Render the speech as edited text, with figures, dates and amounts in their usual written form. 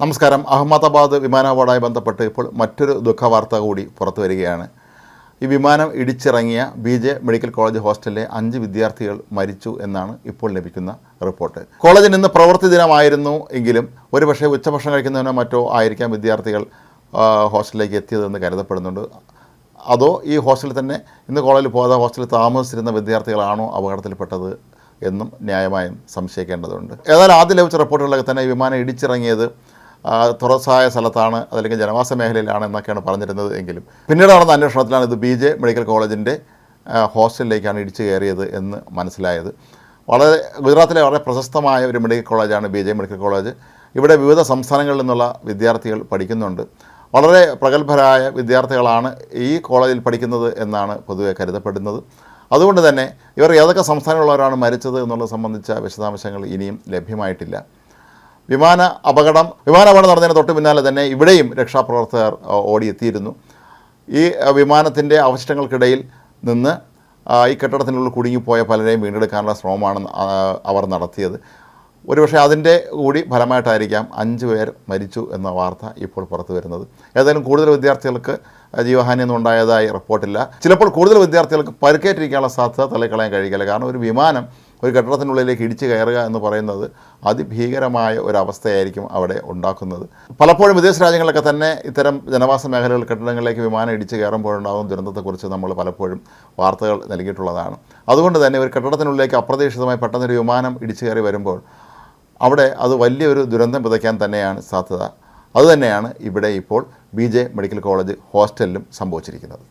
നമസ്കാരം. അഹമ്മദാബാദ് വിമാനാപകടവുമായി ബന്ധപ്പെട്ട് ഇപ്പോൾ മറ്റൊരു ദുഃഖവാർത്ത കൂടി പുറത്തു വരികയാണ്. ഈ വിമാനം ഇടിച്ചിറങ്ങിയ BJ മെഡിക്കൽ കോളേജ് ഹോസ്റ്റലിലെ 5 വിദ്യാർത്ഥികൾ മരിച്ചു എന്നാണ് ഇപ്പോൾ ലഭിക്കുന്ന റിപ്പോർട്ട്. കോളേജിന് ഇന്ന് പ്രവൃത്തി ദിനമായിരുന്നു എങ്കിലും ഒരുപക്ഷെ ഉച്ചഭക്ഷണം കഴിക്കുന്നതിനോ മറ്റോ ആയിരിക്കാം വിദ്യാർത്ഥികൾ ഹോസ്റ്റലിലേക്ക് എത്തിയതെന്ന് കരുതപ്പെടുന്നുണ്ട്. അതോ ഈ ഹോസ്റ്റലിൽ തന്നെ ഇന്ന് കോളേജിൽ പോകാതെ ഹോസ്റ്റലിൽ താമസിച്ചിരുന്ന വിദ്യാർത്ഥികളാണോ അപകടത്തിൽപ്പെട്ടത് എന്നും ന്യായമായും സംശയിക്കേണ്ടതുണ്ട്. ഏതായാലും ആദ്യം ലഭിച്ച റിപ്പോർട്ടുകളിലൊക്കെ തന്നെ വിമാനം ഇടിച്ചിറങ്ങിയത് തുറസായ സ്ഥലത്താണ്, അതല്ലെങ്കിൽ ജനവാസ മേഖലയിലാണ് എന്നൊക്കെയാണ് പറഞ്ഞിരുന്നത്. എങ്കിലും പിന്നീട് നടന്ന അന്വേഷണത്തിലാണ് ഇത് BJ മെഡിക്കൽ കോളേജിൻ്റെ ഹോസ്റ്റലിലേക്കാണ് ഇടിച്ചു കയറിയത് എന്ന് മനസ്സിലായത്. ഗുജറാത്തിലെ വളരെ പ്രശസ്തമായ ഒരു മെഡിക്കൽ കോളേജാണ് BJ മെഡിക്കൽ കോളേജ്. ഇവിടെ വിവിധ സംസ്ഥാനങ്ങളിൽ നിന്നുള്ള വിദ്യാർത്ഥികൾ പഠിക്കുന്നുണ്ട്. വളരെ പ്രഗത്ഭരായ വിദ്യാർത്ഥികളാണ് ഈ കോളേജിൽ പഠിക്കുന്നത് എന്നാണ് പൊതുവെ കരുതപ്പെടുന്നത്. അതുകൊണ്ട് തന്നെ ഇവർ ഏതൊക്കെ സംസ്ഥാനങ്ങളിലുള്ളവരാണ് മരിച്ചത് എന്നുള്ളത് സംബന്ധിച്ച വിശദാംശങ്ങൾ ഇനിയും ലഭ്യമായിട്ടില്ല. വിമാന അപകടം നടന്നതിന് തൊട്ട് പിന്നാലെ തന്നെ ഇവിടെയും രക്ഷാപ്രവർത്തകർ ഓടിയെത്തിയിരുന്നു. ഈ വിമാനത്തിൻ്റെ അവശിഷ്ടങ്ങൾക്കിടയിൽ നിന്ന് ഈ കെട്ടിടത്തിനുള്ളിൽ കുടുങ്ങിപ്പോയ പലരെയും വീണ്ടെടുക്കാനുള്ള ശ്രമമാണ് അവർ നടത്തിയത്. ഒരുപക്ഷെ അതിൻ്റെ കൂടി ഫലമായിട്ടായിരിക്കാം 5 പേർ മരിച്ചു എന്ന വാർത്ത ഇപ്പോൾ പുറത്തു വരുന്നത്. ഏതായാലും കൂടുതൽ വിദ്യാർത്ഥികൾക്ക് ജീവഹാനിയൊന്നും ഉണ്ടായതായി റിപ്പോർട്ടില്ല. ചിലപ്പോൾ കൂടുതൽ വിദ്യാർത്ഥികൾക്ക് പരിക്കേറ്റിരിക്കാനുള്ള സാധ്യത തള്ളിക്കളയാൻ കഴിയില്ല. കാരണം ഒരു വിമാനം ഒരു കെട്ടിടത്തിനുള്ളിലേക്ക് ഇടിച്ചു കയറുക എന്ന് പറയുന്നത് അതിഭീകരമായ ഒരവസ്ഥയായിരിക്കും അവിടെ ഉണ്ടാക്കുന്നത്. പലപ്പോഴും വിദേശ രാജ്യങ്ങളിലൊക്കെ തന്നെ ഇത്തരം ജനവാസ മേഖലകൾ കെട്ടിടങ്ങളിലേക്ക് വിമാനം ഇടിച്ചു കയറുമ്പോഴുണ്ടാകും ദുരന്തത്തെക്കുറിച്ച് നമ്മൾ പലപ്പോഴും വാർത്തകൾ നൽകിയിട്ടുള്ളതാണ്. അതുകൊണ്ട് തന്നെ ഒരു കെട്ടിടത്തിനുള്ളിലേക്ക് അപ്രതീക്ഷിതമായി പെട്ടെന്നൊരു വിമാനം ഇടിച്ചു കയറി വരുമ്പോൾ അവിടെ അത് വലിയൊരു ദുരന്തം വിതയ്ക്കാൻ തന്നെയാണ് സാധ്യത. അതുതന്നെയാണ് ഇവിടെ ഇപ്പോൾ BJ മെഡിക്കൽ കോളേജ് ഹോസ്റ്റലിലും സംഭവിച്ചിരിക്കുന്നത്.